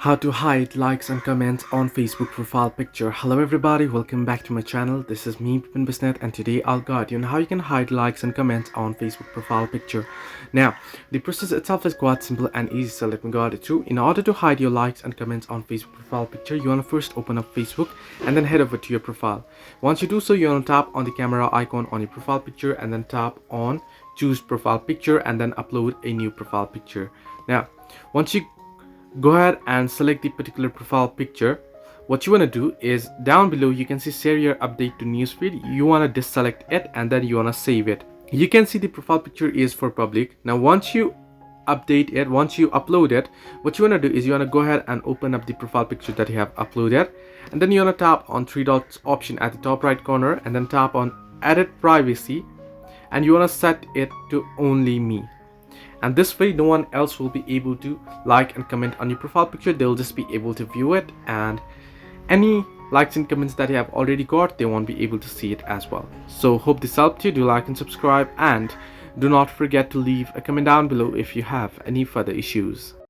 How to hide likes and comments on Facebook profile picture. Hello everybody, welcome back to my channel. This is me, Bipin Bisnet, and today I'll guide you on how you can hide likes and comments on Facebook profile picture. Now, the process itself is quite simple and easy, so let me guide it through. In order to hide your likes and comments on Facebook profile picture, you want to first open up Facebook and then head over to your profile. Once you do so, you want to tap on the camera icon on your profile picture and then tap on choose profile picture and then upload a new profile picture. Now, once you go ahead and select the particular profile picture, what you want to do is down below you can see share your update to newsfeed. You want to deselect it and then you want to save it. You can see the profile picture is for public. Now once you update it, once you upload it, what you want to do is you want to go ahead and open up the profile picture that you have uploaded, and then you want to tap on three dots option at the top right corner and then tap on edit privacy, and you want to set it to only me. And this way no one else will be able to like and comment on your profile picture. They'll just be able to view it, and any likes and comments that you have already got, they won't be able to see it as well. So hope this helped you. Do like and subscribe, and do not forget to leave a comment down below if you have any further issues.